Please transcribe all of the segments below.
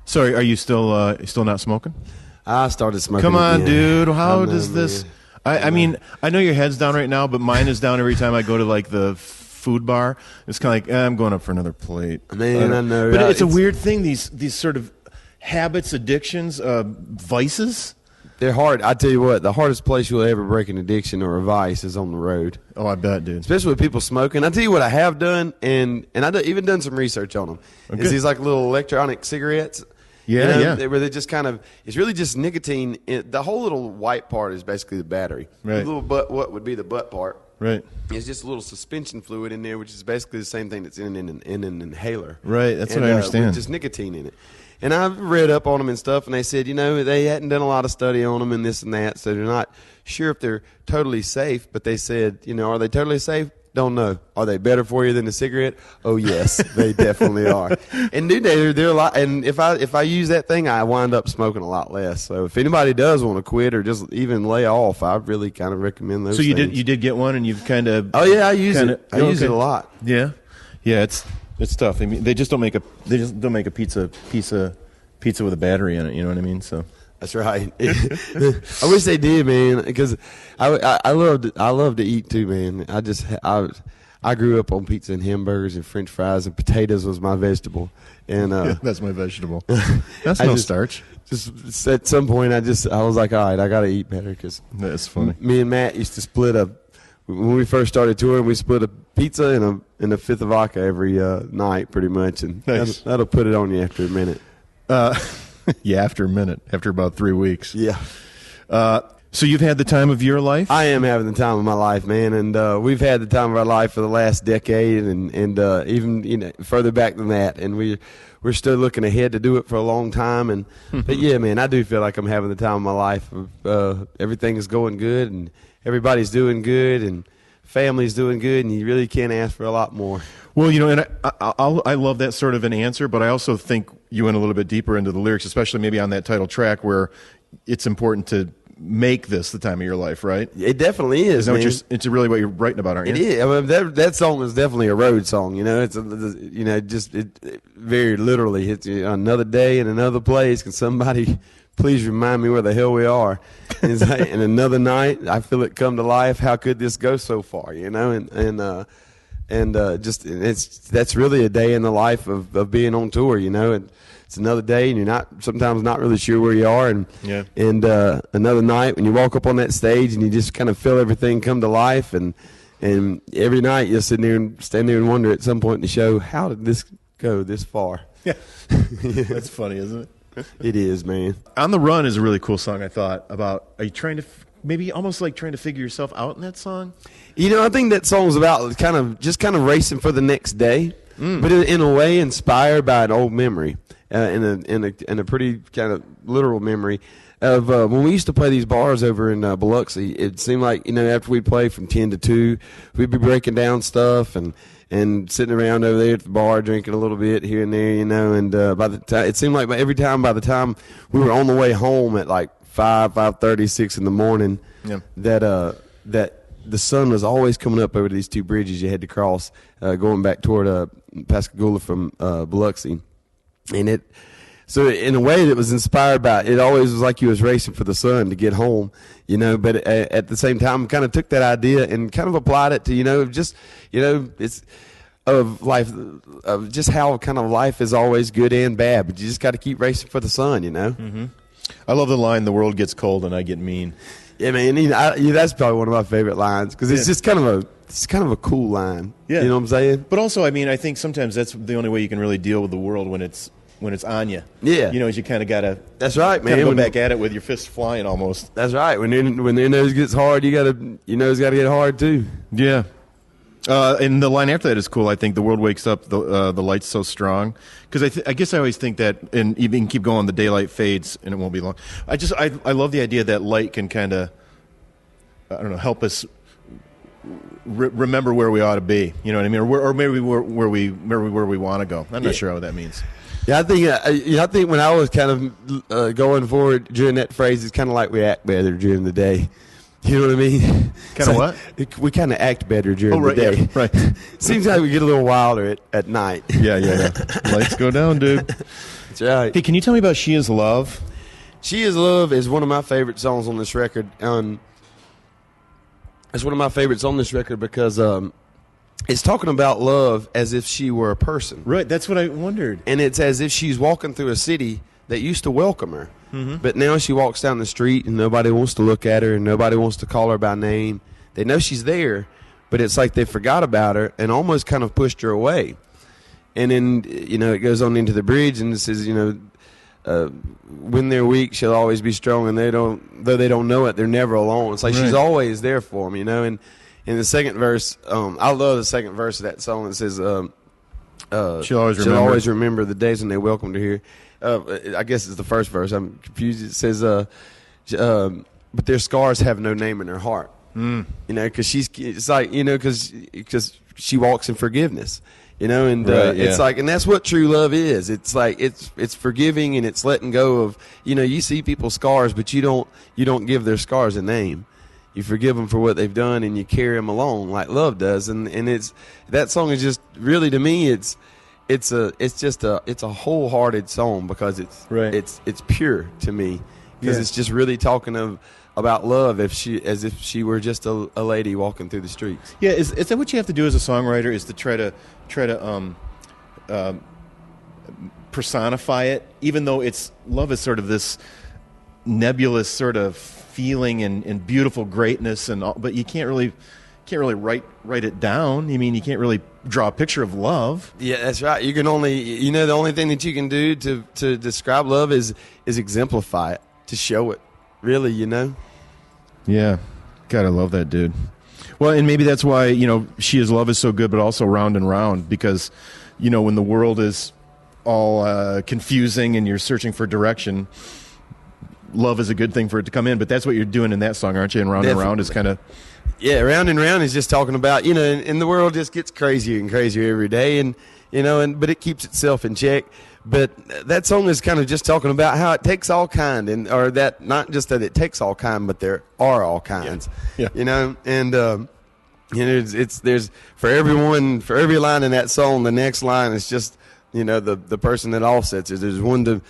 So are you still not smoking? I started smoking. Come on, again. dude. How know, does this? man. I mean, I know your head's down right now, but mine is down every time I go to like the food bar. It's kind of like I'm going up for another plate. Man, I know. But it's a weird thing. These sort of habits, addictions, vices. They're hard. I tell you what, the hardest place you'll ever break an addiction or a vice is on the road. Oh, I bet, dude. Especially with people smoking. I tell you what I have done, and even done some research on them. Okay. Is these like little electronic cigarettes. Yeah, yeah. Where they just kind of, it's really just nicotine. The whole little white part is basically the battery. Right. The little butt, what would be the butt part. Right. It's just a little suspension fluid in there, which is basically the same thing that's in an inhaler. Right, that's what I understand. With just nicotine in it. And I've read up on them and stuff, and they said, they hadn't done a lot of study on them and this and that, so they're not sure if they're totally safe. But they said, are they totally safe? Don't know. Are they better for you than a cigarette? Oh yes, they definitely are. And dude, they're a lot. And if I use that thing, I wind up smoking a lot less. So if anybody does want to quit or just even lay off, I really kind of recommend those. So you things. did get one, and you've kind of. Oh yeah, I use it. I use it a lot. Yeah, yeah. It's tough. I mean, they just don't make a pizza with a battery in it. You know what I mean? So. That's right. I wish they did, man, because I love to eat too, man. I grew up on pizza and hamburgers and French fries, and potatoes was my vegetable. And yeah, that's my vegetable. That's no starch. Just at some point, I was like, all right, I got to eat better, because that's funny. Me and Matt used to split when we first started touring, we split a pizza and a fifth of vodka every night, pretty much, and nice. that'll put it on you after a minute. Yeah, after a minute, after about 3 weeks. Yeah. So you've had the time of your life? I am having the time of my life, man, and we've had the time of our life for the last decade, and even further back than that, and we're still looking ahead to do it for a long time. But yeah, man, I do feel like I'm having the time of my life. Everything is going good, and everybody's doing good, and family's doing good, and you really can't ask for a lot more. Well, and I love that sort of an answer, but I also think you went a little bit deeper into the lyrics, especially maybe on that title track where it's important to make this the time of your life, right? It definitely is. It's really what you're writing about, aren't you? It is. I mean, that song is definitely a road song. It's very literally. It's another day in another place. Can somebody please remind me where the hell we are? And it's like, and another night, I feel it come to life. How could this go so far? That's really a day in the life of being on tour, and it's another day, and you're sometimes not really sure where you are, and another night when you walk up on that stage and you just kind of feel everything come to life, and every night you'll stand there and wonder at some point in the show, how did this go this far? Yeah. That's funny, isn't it? It is, man. On the Run is a really cool song, I thought, about, are you trying to maybe almost like trying to figure yourself out in that song? I think that song's about kind of racing for the next day, but in a way inspired by an old memory, in a pretty kind of literal memory of when we used to play these bars over in Biloxi. It seemed like after we'd play from 10 to 2, we'd be breaking down stuff and sitting around over there at the bar drinking a little bit here and there, and by the time it seemed like by the time we were on the way home at like 5:30, 6 in the morning, that the sun was always coming up over these two bridges you had to cross going back toward Pascagoula from Biloxi. And so in a way that was inspired by it, always was like you was racing for the sun to get home, but at the same time kind of took that idea and kind of applied it to, it's of life, of just how kind of life is always good and bad, but you just got to keep racing for the sun, Mm-hmm. I love the line, "The world gets cold and I get mean." Yeah, man, that's probably one of my favorite lines, because it's just kind of a cool line. Yeah. You know what I'm saying? But also, I think sometimes that's the only way you can really deal with the world when it's on you. Yeah. Is you kind of got to. That's right, man. Go back at it with your fists flying almost. That's right. When their nose gets hard, your nose got to get hard too. Yeah. And the line after that is cool. I think the world wakes up, the light's so strong. Because I guess I always think that, and you can keep going, the daylight fades and it won't be long. I love the idea that light can kind of, help us remember where we ought to be. You know what I mean? Or maybe where we want to go. I'm not sure what that means. Yeah, I think when I was kind of going forward during that phrase, it's kind of like we act better during the day. You know what I mean? Kind of what? We kind of act better during right, the day. yeah, right. Seems like we get a little wilder at night. Yeah. Lights go down, dude. That's right. Hey, can you tell me about She Is Love? She Is Love is one of my favorite songs on this record. It's one of my favorites on this record because it's talking about love as if she were a person. Right, that's what I wondered. And it's as if she's walking through a city that used to welcome her. Mm-hmm. But now she walks down the street and nobody wants to look at her and nobody wants to call her by name. They know she's there, but it's like they forgot about her and almost kind of pushed her away. And then, it goes on into the bridge and it says, when they're weak, she'll always be strong, and though they don't know it, they're never alone. It's like she's always there for them, And in the second verse, I love the second verse of that song. It says, she'll always remember the days when they welcomed her here. I guess it's the first verse. I'm confused. It says, but their scars have no name in their heart. Because because she walks in forgiveness. It's like, and that's what true love is. It's like it's forgiving and it's letting go of. You see people's scars, but you don't give their scars a name. You forgive them for what they've done, and you carry them along like love does. And it's that song is just really, to me, it's a wholehearted song because it's pure to me because it's just really talking about love as if she were just a lady walking through the streets. Yeah, is that what you have to do as a songwriter? Is to try to personify it, even though love is sort of this nebulous sort of feeling and beautiful greatness and all, but you can't really write it down. I mean, you can't really draw a picture of love. Yeah, that's right. You can only the only thing that you can do to describe love is exemplify it, to show it. Really, Yeah. God, I love that dude. Well, and maybe that's why, She Is Love is so good, but also Round and Round, because, when the world is all confusing and you're searching for direction, love is a good thing for it to come in. But that's what you're doing in that song, aren't you? And Round and Round is kind of... Yeah, Round and Round is just talking about, and the world just gets crazier and crazier every day, and but it keeps itself in check. But that song is kind of just talking about how it takes all kind, or that not just that it takes all kind, but there are all kinds. Yeah. There's for every line in that song, the next line is just the person that offsets it. There's one to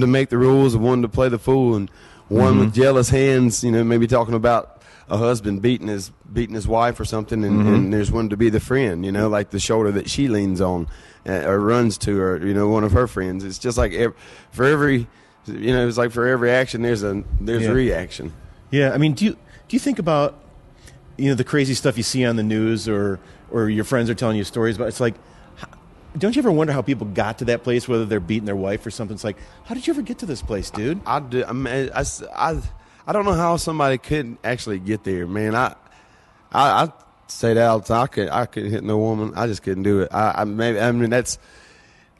make the rules, and one to play the fool, and one with jealous hands. Maybe talking about a husband beating his wife or something, and there's one to be the friend, like the shoulder that she leans on or runs to, or one of her friends. It's just like for every action there's a reaction. Yeah, I mean, do you think about the crazy stuff you see on the news or your friends are telling you stories about? It's like, don't you ever wonder how people got to that place, whether they're beating their wife or something? It's like, how did you ever get to this place, dude? I do. I don't know how somebody could actually get there, man. I say that all the time. I couldn't hit no woman. I just couldn't do it. I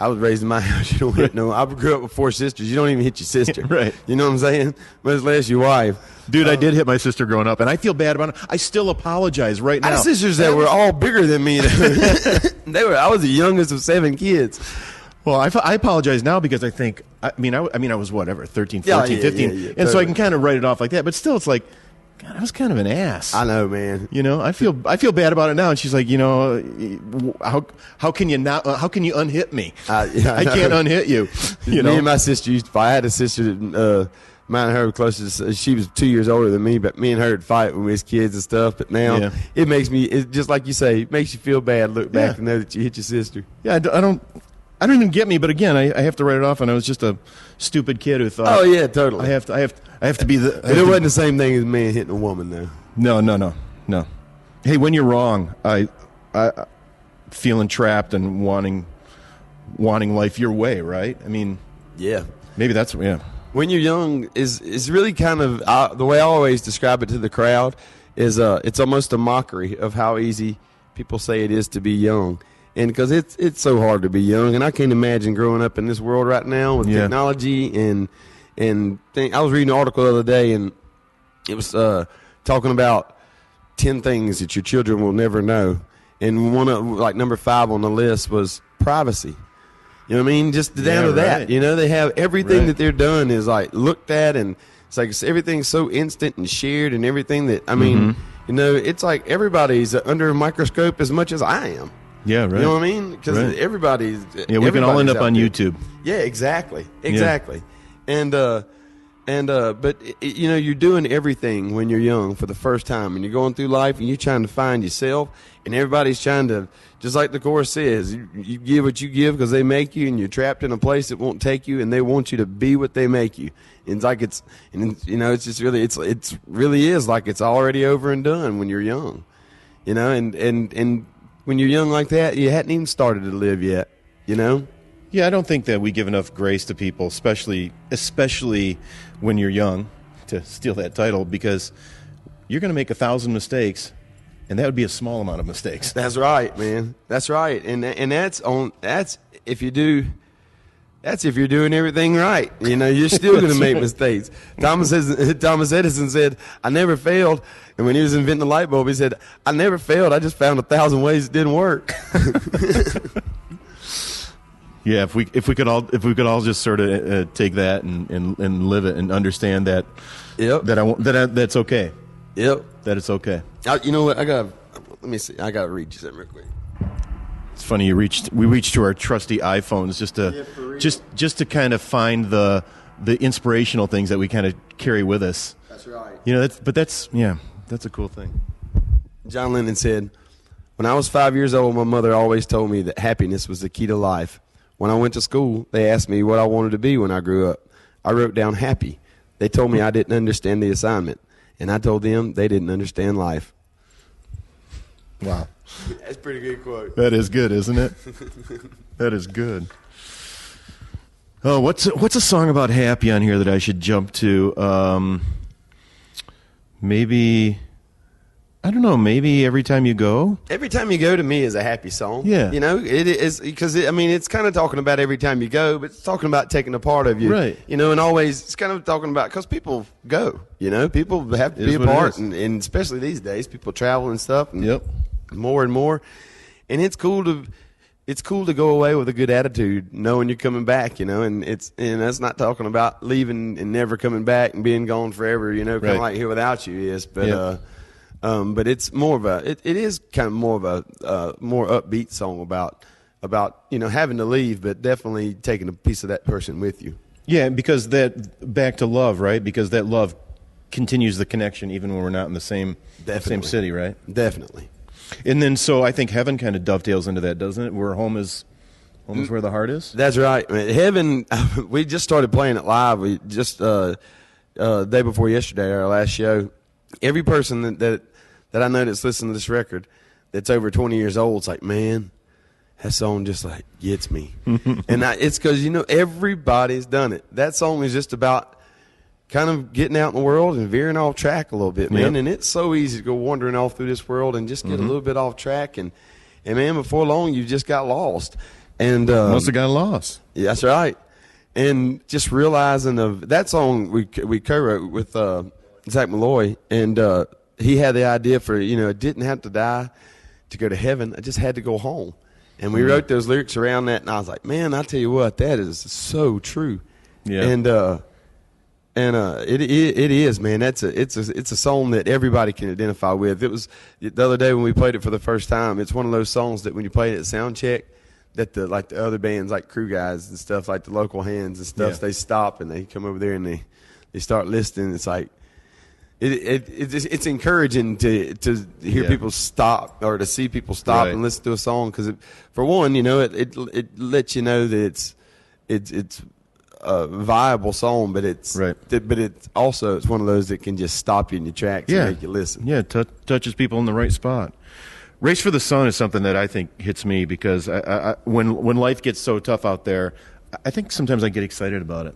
was raised in my house. You don't hit no. I grew up with 4 sisters. You don't even hit your sister. Right. You know what I'm saying? Much less your wife. Dude, I did hit my sister growing up, and I feel bad about it. I still apologize right now. I had sisters that were all bigger than me. I was the youngest of 7 kids. Well, I apologize now because I think, I was whatever, 13, 14, 15. And totally. So I can kind of write it off like that. But still, it's like, God, I was kind of an ass. I know, man. I feel bad about it now. And she's like, how can you unhit me? I can't unhit you. Me and my sister used to fight. I had a sister that, mine and her were closest. She was 2 years older than me, but me and her would fight when we was kids and stuff. But now it makes me, just like you say, it makes you feel bad. Look back and know that you hit your sister. Yeah, I don't even get me, but again, I have to write it off, and I was just a stupid kid who thought. Oh yeah, totally. I have to be the. It wasn't the same thing as a man hitting a woman, though. No. Hey, when you're wrong, I feeling trapped and wanting life your way, right? I mean, yeah, maybe that's When you're young is really kind of the way I always describe it to the crowd is it's almost a mockery of how easy people say it is to be young. And because it's so hard to be young, and I can't imagine growing up in this world right now with technology and I was reading an article the other day, and it was talking about 10 things that your children will never know, and one of number 5 on the list was privacy. You know what I mean? Just down to that. Right. They have everything that they're done is looked at and everything's so instant and shared and everything that, I mean, you know, it's like everybody's under a microscope as much as I am. Yeah, right. You know what I mean? Because everybody's. Yeah, we can all end up on there. YouTube. Yeah, exactly. Yeah. But you know, you're doing everything when you're young for the first time, and you're going through life, and you're trying to find yourself, and everybody's trying to, just like the chorus says, you give what you give because they make you, and you're trapped in a place that won't take you, and they want you to be what they make you. And it's like you know, it's just really, it's really is like it's already over and done when you're young, you know, and when you're young like that, you hadn't even started to live yet, you know. Yeah, I don't think that we give enough grace to people, especially when you're young, to steal that title, because you're going to make 1,000 mistakes, and that would be a small amount of mistakes. That's right, man. That's right, and that's if you do. That's if you're doing everything right. You know, you're still going to make mistakes. Thomas Edison said, "I never failed." And when he was inventing the light bulb, he said, "I never failed. I just found 1,000 ways it didn't work." Yeah, if we could all just sort of take that and live it and understand that. Yep. That's okay. Yep. That it's okay. You know what? Let me see. I got to read you something real quick. It's funny we reached to our trusty iPhones just to kind of find the inspirational things that we kind of carry with us. That's right. You know, that's a cool thing. John Lennon said, "When I was 5 years old, my mother always told me that happiness was the key to life. When I went to school, they asked me what I wanted to be when I grew up. I wrote down happy. They told me I didn't understand the assignment, and I told them they didn't understand life." Wow. That's a pretty good quote. That is good, isn't it? That is good. Oh, what's a song about happy on here that I should jump to? Maybe, I don't know, maybe Every Time You Go? Every Time You Go to me is a happy song. Yeah. You know, it is, because, it's kind of talking about every time you go, but it's talking about taking a part of you. Right. You know, and always, it's kind of talking about, because people go, you know, people have to be a part, and especially these days, people travel and stuff. And Yep. More and more. And it's cool to go away with a good attitude, knowing you're coming back, you know, and that's not talking about leaving and never coming back and being gone forever, you know, kind of like Here Without You is, but but it's more of it is kind of more of a more upbeat song about you know, having to leave, but definitely taking a piece of that person with you. Yeah, because back to love, right? Because that love continues the connection even when we're not in the same city, right? Definitely. And then, so I think heaven kind of dovetails into that, doesn't it? Where home is where the heart is. That's right, man. Heaven. We just started playing it live. We just day before yesterday, our last show. Every person that I know that's listening to this record, that's over 20 years old, it's like, man, that song just like gets me. And it's because, you know, everybody's done it. That song is just about kind of getting out in the world and veering off track a little bit, man. Yep. And it's so easy to go wandering off through this world and just get a little bit off track. And man, before long, you just got lost. And must have got lost. Yeah, that's right. And just realizing that song we co-wrote with Zach Malloy, and he had the idea for, you know, it didn't have to die to go to heaven. I just had to go home. And we wrote those lyrics around that, and I was like, man, I tell you what, that is so true. Yeah. And it is, man. It's a song that everybody can identify with. It was the other day when we played it for the first time. It's one of those songs that when you play it at sound check, that the other bands, like crew guys and stuff, like the local hands and stuff, they stop and they come over there and they start listening. It's like it's encouraging to hear people stop, or to see people stop and listen to a song, because for one, you know, it lets you know that it's a viable song, but it's also it's one of those that can just stop you in your tracks and make you listen. Yeah, touches people in the right spot. Race for the Sun is something that I think hits me, because when life gets so tough out there, I think sometimes I get excited about it.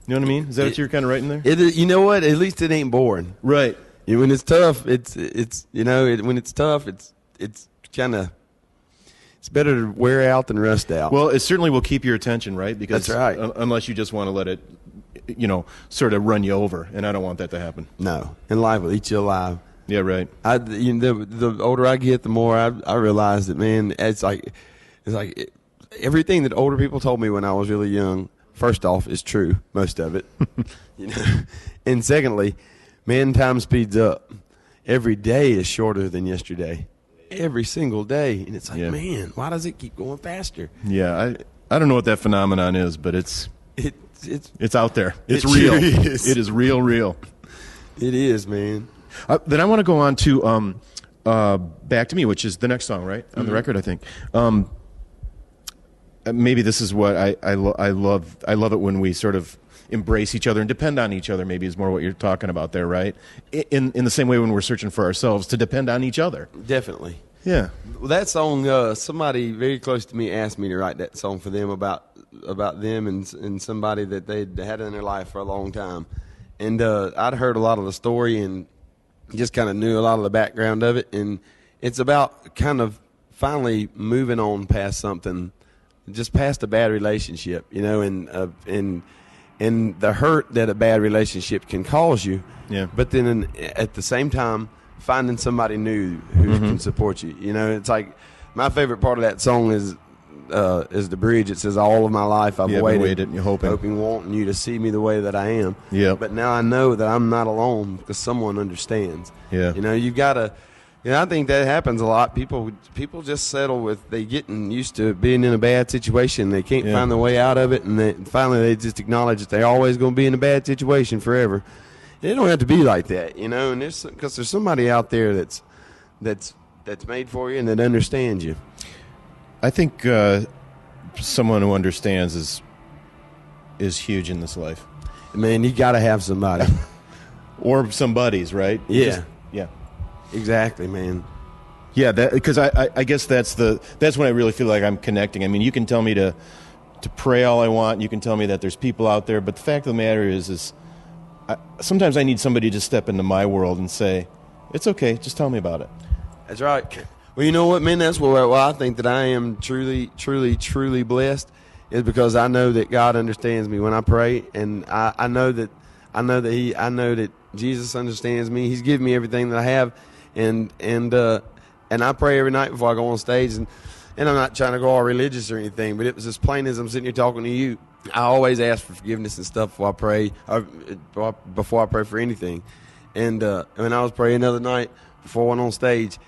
You know what I mean? Is that what you're kind of writing there? You know what? At least it ain't boring. Right. When it's tough, it's you know, when it's tough, it's kind of. It's better to wear out than rust out. Well, it certainly will keep your attention, right? Because that's right. Unless you just want to let it, you know, sort of run you over, and I don't want that to happen. No, and life will eat you alive. Yeah, right. The older I get, the more I realize that, man, it's like everything that older people told me when I was really young first off, is true, most of it. You know, and secondly, man, time speeds up. Every day is shorter than yesterday. Every single day, and it's like, man, why does it keep going faster? Yeah, I don't know what that phenomenon is, but it's out there. It's real. Sure is. It is real. It is, man. Then I want to go on to Back to Me, which is the next song, right? On the record, I think. Maybe this is what I love. I love it when we sort of embrace each other and depend on each other, maybe is more what you're talking about there, right? In the same way when we're searching for ourselves, to depend on each other. Definitely. Yeah. Well, that song, somebody very close to me asked me to write that song for them about them and somebody that they'd had in their life for a long time. And I'd heard a lot of the story and just kind of knew a lot of the background of it. And it's about kind of finally moving on past something, just past a bad relationship, you know, and the hurt that a bad relationship can cause you. Yeah. But then at the same time, finding somebody new who can support you. You know, it's like my favorite part of that song is the bridge. It says, "All of my life I've waited and hoping, wanting you to see me the way that I am. Yeah. But now I know that I'm not alone because someone understands. Yeah. You know, you've got to. You know, I think that happens a lot. People just settle with they getting used to being in a bad situation. They can't find their way out of it, and finally they just acknowledge that they're always going to be in a bad situation forever. It don't have to be like that, you know. And because there's somebody out there that's made for you and that understands you. I think someone who understands is huge in this life. Man, you got to have somebody or some buddies, right? Yeah. Yeah. Exactly, man. Yeah, because I guess that's when I really feel like I'm connecting. I mean, you can tell me to pray all I want. You can tell me that there's people out there, but the fact of the matter is sometimes I need somebody to step into my world and say, "It's okay, just tell me about it." That's right. Well, you know what, man? That's where I think that I am truly, truly, truly blessed is because I know that God understands me when I pray, and I know that Jesus understands me. He's given me everything that I have. And I pray every night before I go on stage, and I'm not trying to go all religious or anything, but it was as plain as I'm sitting here talking to you. I always ask for forgiveness and stuff before I pray, before I pray for anything. And when I was praying the other night before I went on stage,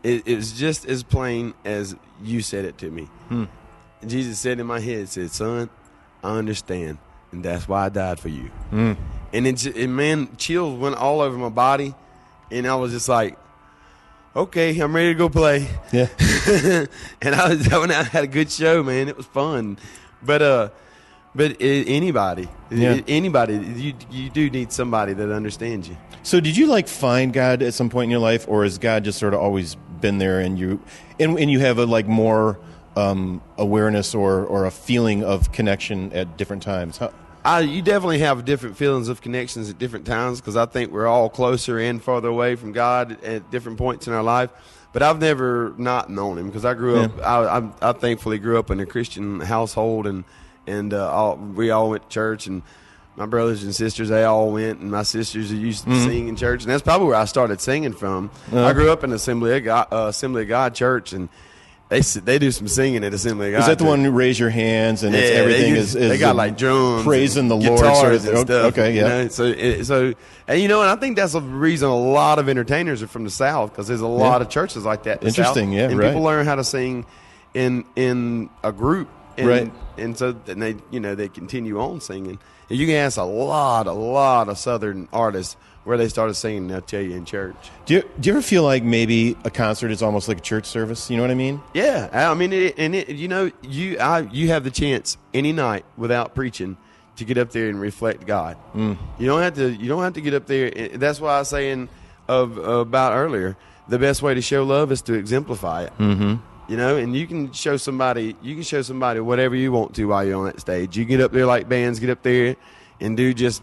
it was just as plain as you said it to me. Jesus said in my head, said, "Son, I understand, and that's why I died for you." And man, chills went all over my body, and I was just like, okay, I'm ready to go play. Yeah. And I went out and had a good show, man. It was fun. But anybody, you do need somebody that understands you. So did you find God at some point in your life, or has God just sort of always been there and you have a more awareness or a feeling of connection at different times? You definitely have different feelings of connections at different times because I think we're all closer and farther away from God at different points in our life. But I've never not known Him because I grew up. I thankfully grew up in a Christian household, and we all went to church, and my brothers and sisters, they all went, and my sisters used to sing in church, and that's probably where I started singing from. I grew up in Assembly of God church, and they do some singing at Assembly of God. Is that the one who raise your hands and everything they got drums, praising the Lord sort of and stuff? Okay, yeah. You know? And and I think that's the reason a lot of entertainers are from the South because there's a lot of churches like that. In the Interesting, South, yeah, and right. people learn how to sing in a group, right? And so then they continue on singing. And you can ask a lot of Southern artists where they started singing. They'll tell you in church. Do you ever feel like maybe a concert is almost like a church service? You know what I mean? Yeah, I mean, you have the chance any night without preaching to get up there and reflect God. You don't have to get up there. That's why I was saying about earlier. The best way to show love is to exemplify it. Mm-hmm. You know, and you can show somebody whatever you want to while you're on that stage. You get up there like bands get up there and do just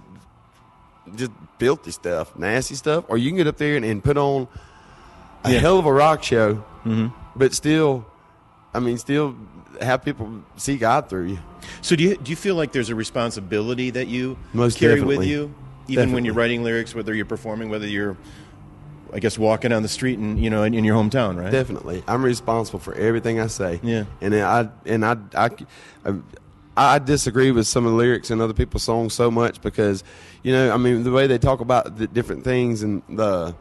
filthy stuff, nasty stuff, or you can get up there and put on a hell of a rock show, but still have people see God through you. So do you feel like there's a responsibility that you Most carry definitely. with you, even when you're writing lyrics, whether you're performing, whether you're, I guess, walking down the street in your hometown, right? I disagree with some of the lyrics in other people's songs so much because, you know, I mean, the way they talk about the different things and the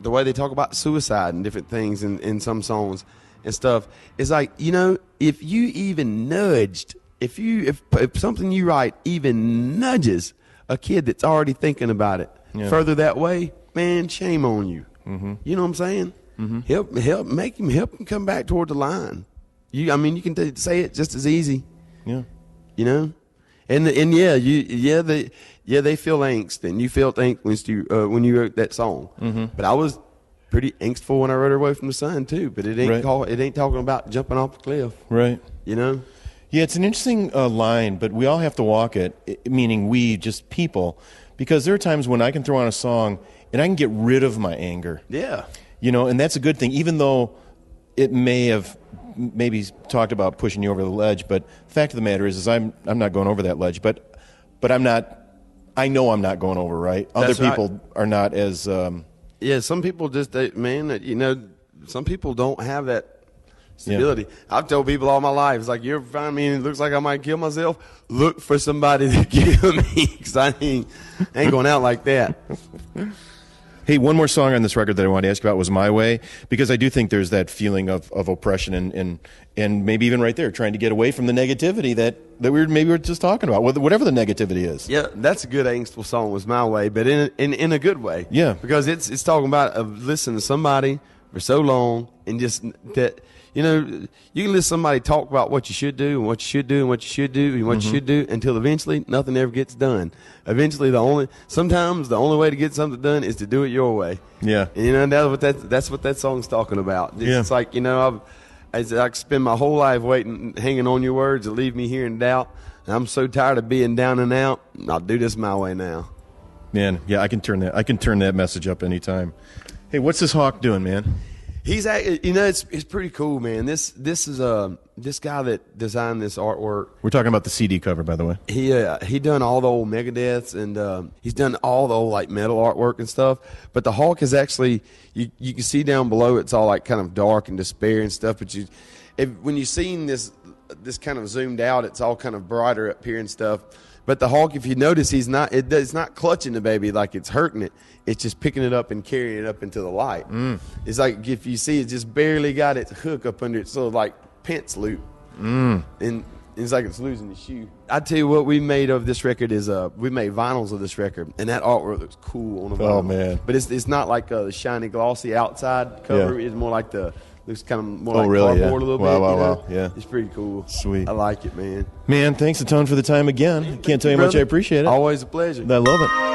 way they talk about suicide and different things in some songs and stuff, it's like, you know, if you even nudged, if something you write even nudges a kid that's already thinking about it further that way, man, shame on you. Mm-hmm. You know what I'm saying? Mm-hmm. Help him come back toward the line. You can say it just as easy. Yeah. You know, and they feel angst, and you felt angst when you wrote that song. Mm-hmm. But I was pretty angstful when I wrote "Away from the Sun" too. But it ain't talking about jumping off a cliff. Right. You know. Yeah, it's an interesting line, but we all have to walk it. Meaning we, just people, because there are times when I can throw on a song and I can get rid of my anger. Yeah. You know, and that's a good thing, even though it may have maybe talked about pushing you over the ledge, but the fact of the matter is I'm not going over that ledge, but I'm not. I know I'm not going over, right? Other people are not as. Some people just some people don't have that stability. Yeah. I've told people all my life, it's like, you ever find me and it looks like I might kill myself, look for somebody to kill me, because I ain't going out like that. Hey, one more song on this record that I wanted to ask about was My Way, because I do think there's that feeling of oppression and maybe even right there, trying to get away from the negativity that we were just talking about, whatever the negativity is. Yeah, that's a good angstful song, was My Way, but in a good way. Yeah. Because it's talking about listening to somebody for so long and just that, you know, you can listen to somebody talk about what you should do and what you should do and what you should do and what you should do until eventually nothing ever gets done. Eventually, sometimes the only way to get something done is to do it your way. Yeah. And, you know, that's what that song's talking about. It's like, you know, I spend my whole life hanging on your words that leave me here in doubt. And I'm so tired of being down and out. I'll do this my way now. Man, yeah, I can turn that message up anytime. Hey, what's this Hawk doing, man? He's, you know, it's pretty cool, man. This is this guy that designed this artwork. We're talking about the CD cover, by the way. He done all the old Megadeths, and he's done all the old like metal artwork and stuff. But the Hawk is actually, you can see down below, it's all like kind of dark and despair and stuff. But when you're seeing this kind of zoomed out, it's all kind of brighter up here and stuff. But the Hawk, if you notice, it's not clutching the baby like it's hurting it. It's just picking it up and carrying it up into the light. It's like, if you see, it just barely got its hook up under its sort of like pants loop. And it's like it's losing the shoe. I tell you what we made of this record is we made vinyls of this record, and that artwork looks cool on the vinyl. Oh, man. But it's not like a shiny, glossy outside cover. Yeah. It's more like looks kind of more like cardboard a little bit. Wow. Yeah. It's pretty cool. Sweet. I like it, man. Man, thanks a ton for the time again. Can't tell you how much I appreciate it. Always a pleasure. I love it.